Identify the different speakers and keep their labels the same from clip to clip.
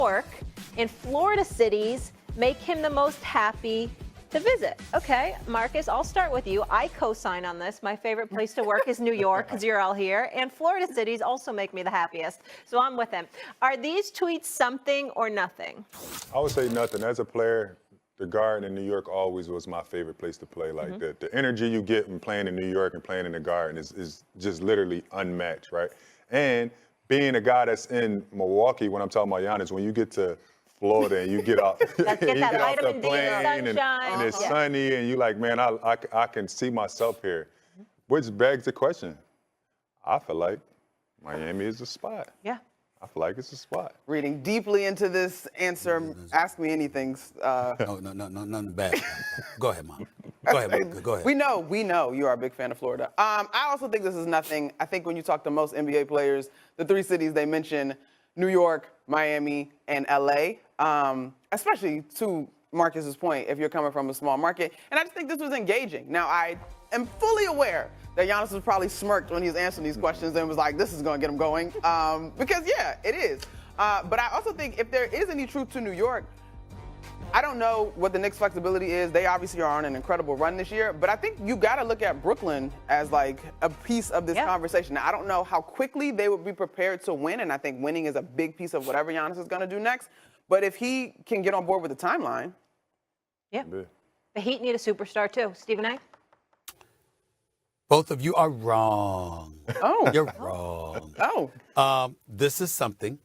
Speaker 1: York and Florida cities make him the most happy to visit. Okay, Marcus, I'll start with you. I co-sign on this. My favorite place to work is New York because you're all here. And Florida cities also make me the happiest. So I'm with him. Are these tweets something or nothing?
Speaker 2: I would say nothing. As a player, the Garden in New York always was my favorite place to play. Like the energy you get when playing in New York and playing in the Garden is just literally unmatched, right? And being a guy that's in Milwaukee, when I'm talking about Giannis, when you get to Florida and you get out,
Speaker 1: Let's get that vitamin D,
Speaker 2: and it's sunny and you like, man, I can see myself here. Which begs the question. I feel like Miami is a spot.
Speaker 1: Yeah.
Speaker 2: I feel like it's a spot.
Speaker 3: Reading deeply into this answer, ask me anything.
Speaker 4: No, nothing bad. Go ahead, Mom. Go ahead, Mom. Go ahead.
Speaker 3: We know you are a big fan of Florida. I also think this is nothing. I think when you talk to most NBA players, the three cities they mention, New York, Miami, and LA, especially to Marcus's point, if you're coming from a small market. And I just think this was engaging. Now, I am fully aware that Giannis was probably smirked when he was answering these questions and was like, this is going to get him going. Because, yeah, it is. But I also think if there is any truth to New York, I don't know what the Knicks' flexibility is. They obviously are on an incredible run this year. But I think you got to look at Brooklyn as, like, a piece of this conversation. Now, I don't know how quickly they would be prepared to win, and I think winning is a big piece of whatever Giannis is going to do next. But if he can get on board with the timeline.
Speaker 1: Yeah. The Heat need a superstar, too. Stephen A.?
Speaker 4: Both of you are wrong.
Speaker 3: Oh.
Speaker 4: You're wrong.
Speaker 3: Oh.
Speaker 4: This is something,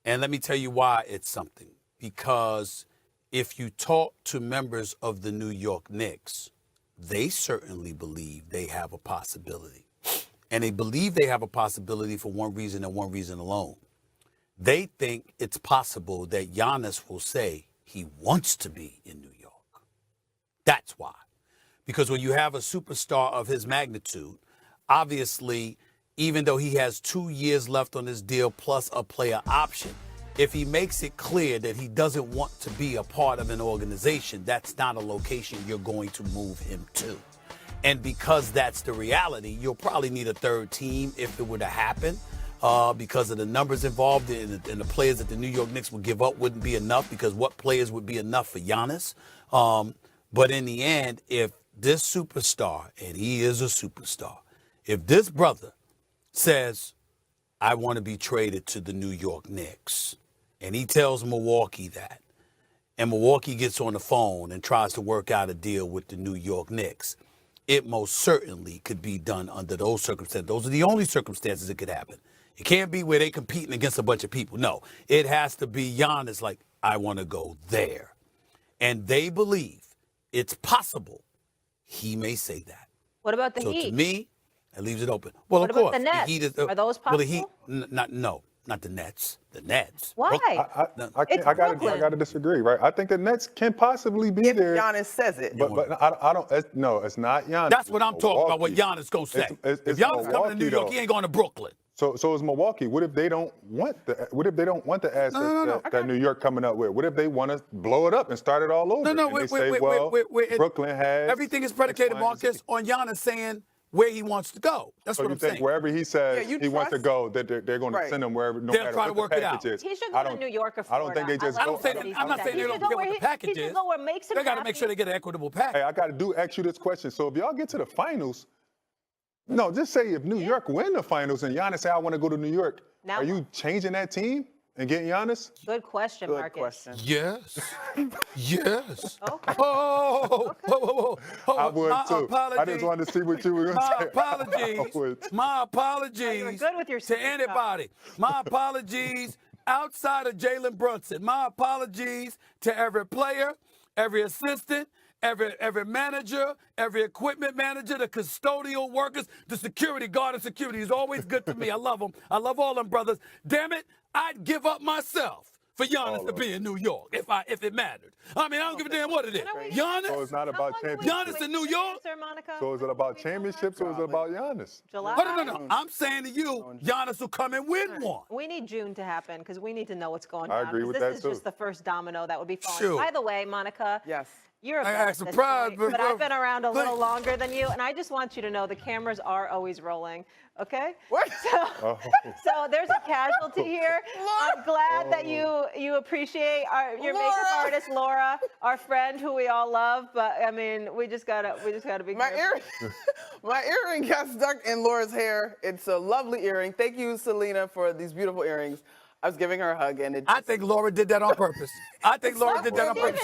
Speaker 4: and let me tell you why it's something. Because if you talk to members of the New York Knicks, they certainly believe they have a possibility. And they believe they have a possibility for one reason and one reason alone. They think it's possible that Giannis will say he wants to be in New York. That's why. Because when you have a superstar of his magnitude, obviously, even though he has 2 years left on his deal plus a player option, if he makes it clear that he doesn't want to be a part of an organization, that's not a location you're going to move him to. And because that's the reality, you'll probably need a third team if it were to happen. Because of the numbers involved and the players that the New York Knicks would give up wouldn't be enough, because what players would be enough for Giannis? But in the end, if this superstar, and he is a superstar, if this brother says, I want to be traded to the New York Knicks, and he tells Milwaukee that, and Milwaukee gets on the phone and tries to work out a deal with the New York Knicks, it most certainly could be done under those circumstances. Those are the only circumstances it could happen. It can't be where they're competing against a bunch of people. No, it has to be Giannis like, I want to go there. And they believe it's possible he may say that.
Speaker 1: What about the
Speaker 4: Heat? So to me, it leaves it open. Well,
Speaker 1: what
Speaker 4: of course.
Speaker 1: What about the Nets?
Speaker 4: The Heat is,
Speaker 1: are those possible?
Speaker 4: Not the Nets. The Nets.
Speaker 1: Why?
Speaker 2: I got to disagree, right? I think the Nets can possibly be there.
Speaker 3: If Giannis says it.
Speaker 2: But I don't. It's not Giannis.
Speaker 4: That's what I'm talking about. What Giannis gonna say? If Giannis coming to New York, he ain't going to Brooklyn.
Speaker 2: So is Milwaukee. What if they don't want the assets that New York coming up with? What if they want to blow it up and start it all over? Brooklyn has
Speaker 4: everything is predicated, Marcus, on Giannis saying where he wants to go. That's what I'm saying.
Speaker 2: So wherever he says he wants to go, that they're going to send him wherever, no matter what the package is.
Speaker 1: He should go to New York or Florida.
Speaker 2: I don't think they just go.
Speaker 4: I'm not saying they don't get what the package is. They got to make sure they get an equitable package.
Speaker 2: Hey, I got to ask you this question. So if y'all get to the finals, no, just say if New York win the finals and Giannis say, I want to go to New York, are you changing that team and getting Giannis?
Speaker 1: Good question, Marcus.
Speaker 3: Good question.
Speaker 4: Yes. Yes.
Speaker 1: Okay.
Speaker 4: Whoa.
Speaker 2: I would too.
Speaker 4: Apologies.
Speaker 2: I just wanted to see what you were going to say.
Speaker 4: My apologies
Speaker 1: you were good with your
Speaker 4: to anybody. My apologies outside of Jalen Brunson. My apologies to every player, every assistant, every manager, every equipment manager, the custodial workers, the security guard and security is always good to me. I love them. I love all them brothers. Damn it, I'd give up myself for Giannis to be in New York if it mattered. I mean, I don't give a damn what it is. Giannis.
Speaker 2: So it's not about championships.
Speaker 4: Giannis in New York.
Speaker 2: So is it about championships or is it about Giannis?
Speaker 1: July?
Speaker 4: No. I'm saying to you, Giannis will come and win one.
Speaker 1: We need June to happen because we need to know what's going
Speaker 2: I
Speaker 1: on.
Speaker 2: agree with
Speaker 1: this
Speaker 2: that
Speaker 1: is
Speaker 2: too.
Speaker 1: just the first domino that would be falling.
Speaker 4: Sure.
Speaker 1: By the way, Monica.
Speaker 3: Yes.
Speaker 1: You're a
Speaker 4: I
Speaker 1: vet
Speaker 4: act
Speaker 1: at this
Speaker 4: surprised,
Speaker 1: point, but I've been around a
Speaker 4: look.
Speaker 1: little longer than you, and I just want you to know the cameras are always rolling, okay?
Speaker 3: What?
Speaker 1: So there's a casualty here. I'm glad that you appreciate your makeup
Speaker 3: Laura.
Speaker 1: artist, Laura, our friend who we all love, but I mean, we just gotta be
Speaker 3: My
Speaker 1: careful.
Speaker 3: my earring got stuck in Laura's hair. It's a lovely earring. Thank you, Selena, for these beautiful earrings. I was giving her a hug, and
Speaker 4: I think Laura did that on purpose. I think Laura did that on purpose.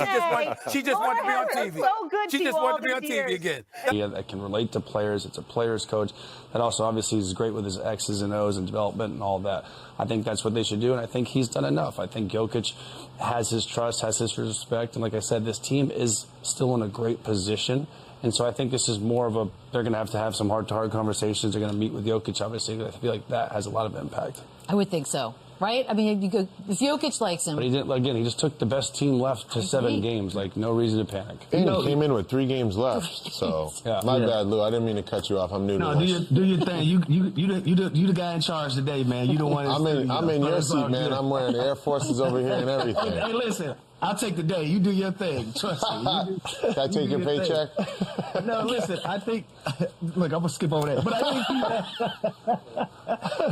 Speaker 4: She just wanted to be on
Speaker 1: Laura has
Speaker 4: TV.
Speaker 1: been so good
Speaker 4: She
Speaker 1: to
Speaker 4: just
Speaker 1: you
Speaker 4: wanted to be
Speaker 1: all
Speaker 4: on
Speaker 1: these
Speaker 4: TV
Speaker 1: years.
Speaker 4: again.
Speaker 5: That can relate to players. It's a players coach that also obviously is great with his X's and O's and development and all that. I think that's what they should do, and I think he's done enough. I think Jokic has his trust, has his respect, and like I said, this team is still in a great position. And so I think this is more of a, they're going to have some heart-to-heart conversations. They're going to meet with Jokic, obviously. I feel like that has a lot of impact.
Speaker 6: I would think so. Right? I mean, if Jokic likes him.
Speaker 5: But he didn't, again, he just took the best team left to 7 games. Like, no reason to panic.
Speaker 7: And he came in with 3 games left. So, my bad, Lou. I didn't mean to cut you off. I'm new to this.
Speaker 8: Do your thing. You the guy in charge today, man. You the one.
Speaker 7: I'm in your seat, man. I'm wearing Air Forces over here and everything.
Speaker 8: Hey, listen. I'll take the day. You do your thing. Trust me.
Speaker 7: Can I take your paycheck?
Speaker 8: No, listen. I think. Look, I'm gonna skip over that. But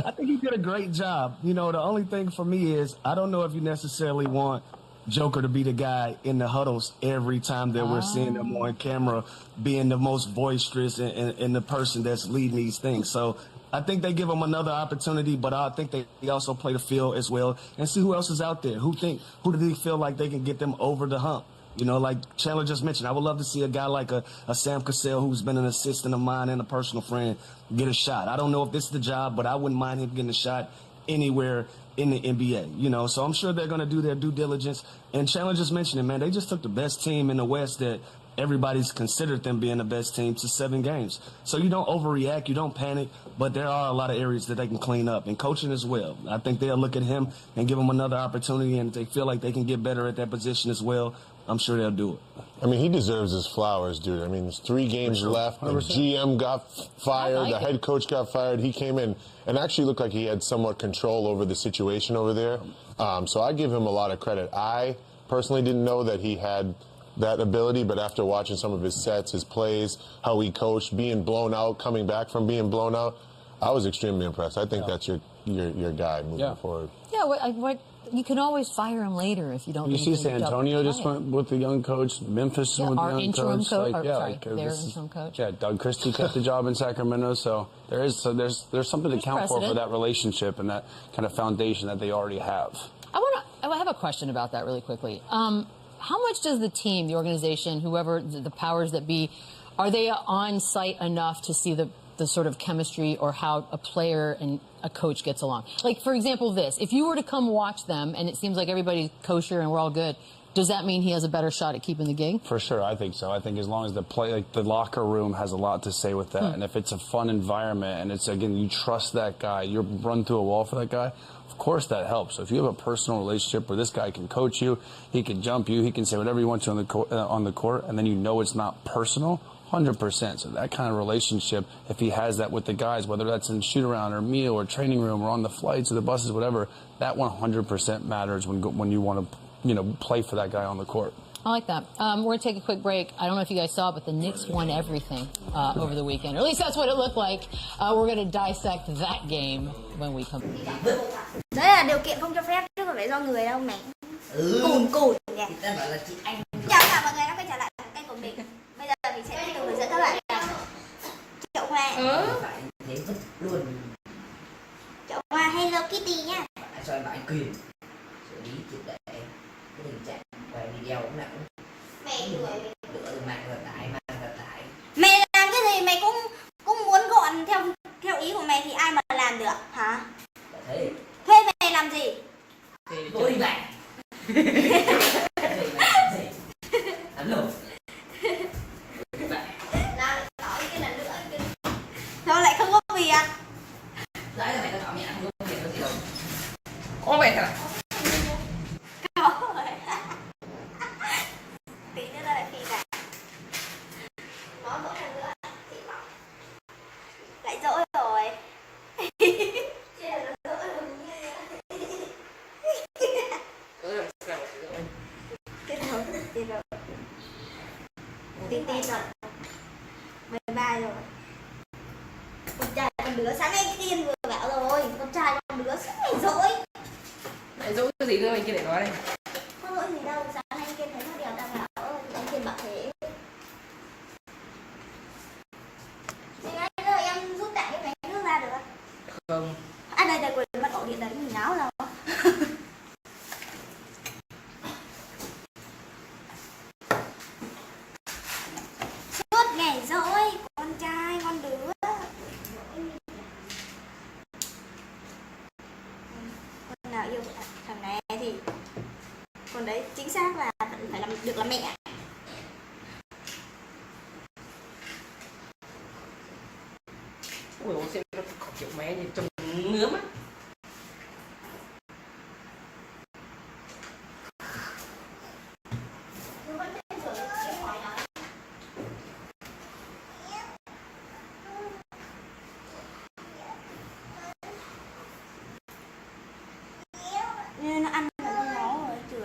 Speaker 8: I think he did a great job. You know, the only thing for me is I don't know if you necessarily want Joker to be the guy in the huddles every time that we're seeing him on camera, being the most boisterous and the person that's leading these things. So I think they give him another opportunity, but I think they also play the field as well and see who else is out there. Who do they feel like they can get them over the hump? You know, like Chandler just mentioned, I would love to see a guy like a Sam Cassell, who's been an assistant of mine and a personal friend, get a shot. I don't know if this is the job, but I wouldn't mind him getting a shot anywhere in the NBA, you know. So I'm sure they're going to do their due diligence. And Chandler just mentioned it, man. They just took the best team in the West that everybody's considered them being the best team to 7 games. So you don't overreact, you don't panic, but there are a lot of areas that they can clean up, and coaching as well. I think they'll look at him and give him another opportunity, and if they feel like they can get better at that position as well, I'm sure they'll do it.
Speaker 7: I mean, he deserves his flowers, dude. I mean, there's 3 games left. The GM got fired. The head coach got fired. He came in and actually looked like he had somewhat control over the situation over there. So I give him a lot of credit. I personally didn't know that he had that ability, but after watching some of his sets, his plays, how he coached, being blown out, coming back from being blown out, I was extremely impressed. I think that's your guy moving forward.
Speaker 6: Yeah, what you can always fire him later if you don't.
Speaker 5: You see San Antonio just went with the young coach. Memphis with the
Speaker 6: our
Speaker 5: young
Speaker 6: interim
Speaker 5: coach.
Speaker 6: their interim coach.
Speaker 5: Yeah, Doug Christie kept the job in Sacramento. So there's something to count for that relationship and that kind of foundation that they already have.
Speaker 6: I have a question about that really quickly. How much does the team, the organization, whoever the powers that be, are they on site enough to see the sort of chemistry or how a player and a coach gets along? Like, for example, if you were to come watch them and it seems like everybody's kosher and we're all good, does that mean he has a better shot at keeping the gig?
Speaker 5: For sure, I think so. I think as long as the locker room has a lot to say with that, and if it's a fun environment and it's, again, you trust that guy, you run through a wall for that guy, of course that helps. So if you have a personal relationship where this guy can coach you, he can jump you, he can say whatever you want to on the court, and then you know it's not personal, 100%. So that kind of relationship, if he has that with the guys, whether that's in shoot-around or meal or training room or on the flights or the buses, whatever, that 100% matters when you want to play for that guy on the court.
Speaker 6: I like that. We're going to take a quick break. I don't know if you guys saw, but the Knicks won everything over the weekend. Or at least that's what it looked like. We're going to dissect that game when we come back.
Speaker 9: Đấy là điều kiện không cho phép chứ không phải do người đâu mày. Cùn cùn nhỉ. Chào cả mọi người đã quay trở lại với kênh của mình. Bây giờ mình sẽ tiếp tục hướng dẫn các bạn Triệu Hoa. Triệu Hoa Hello Kitty nhá.
Speaker 10: Soi bản quyền xử lý triệt để cái tình trạng quay video cũng nặng.
Speaker 9: Mày đuổi
Speaker 10: Lựa từ mạng thật tải, mạng thật tải.
Speaker 9: Mày làm cái gì mày cũng muốn gọn theo ý của mày thì ai mà làm được hả?
Speaker 10: Thế
Speaker 9: Thuê mày làm gì?
Speaker 10: tôi đi bạn. Thuê mày làm gì? Alo.
Speaker 9: Nào lại tỏ cái lần nữa. Sao lại không có việc?
Speaker 10: Đấy là mày tao tỏ mẹ không có việc gì đâu. Có mày hả?
Speaker 9: Có rồi. Tí nữa lại phi cả. Nó dỗ lần nữa thì bảo. Lại dỗ rồi. thì tin rồi. 13 rồi. Con trai con đứa sáng nay Kiên vừa bảo rồi, con trai con đứa sáng ngày dỗi.
Speaker 10: Lại dỗi cái gì nữa anh kia để nói đây.
Speaker 9: Không dỗi gì đâu, sáng nay Kiên thấy nó đèo đang bảo anh Kiên bảo thế. Thì ngay giờ em giúp tặng cái bánh nước ra được không?
Speaker 10: Không.
Speaker 9: À đây là quên mất ổ điện đấy mình náo rồi. Suốt ngày dỗi, con trai con đứa. Con nào yêu thằng này thì con đấy chính xác là phải làm được làm mẹ.
Speaker 10: Ui ôi xem nó khó chịu mẹ nhìn trông ngứa mắt.
Speaker 9: Nên nó ăn là nó máu rồi chửi.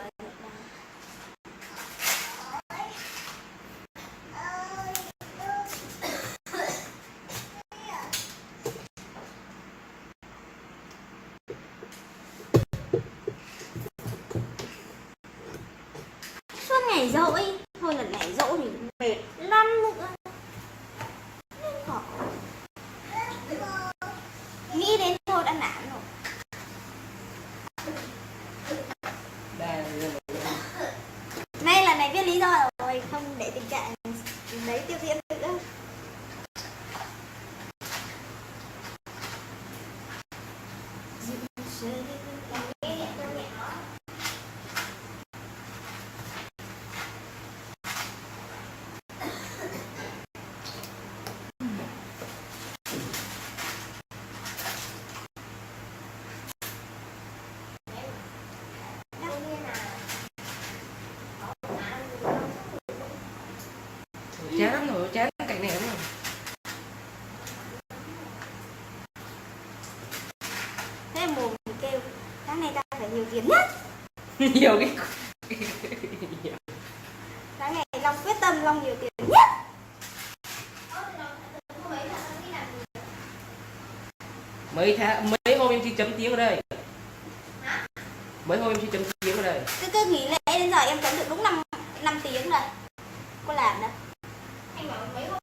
Speaker 9: Suốt ngày dỗi, thôi lần này dỗ thì mệt lắm nữa. Khó. Nghĩ đến thôi đã nản rồi. Nay lần này biết lý do rồi, không để tình trạng đấy tiếp diễn nữa.
Speaker 10: Chán lắm rồi, chán cảnh này lắm rồi.
Speaker 9: Thế mồm thì kêu, tháng này ta phải nhiều tiền nhất.
Speaker 10: Nhiều cái
Speaker 9: Tháng này Long quyết tâm Long nhiều tiền nhất.
Speaker 10: mấy hôm em chỉ chấm tiếng ở đây. Mấy hôm em chỉ chấm tiếng ở đây.
Speaker 9: Cứ nghỉ lễ đến giờ em chấm được đúng 5 tiếng rồi. Cô làm đó. Anh bảo mấy hôm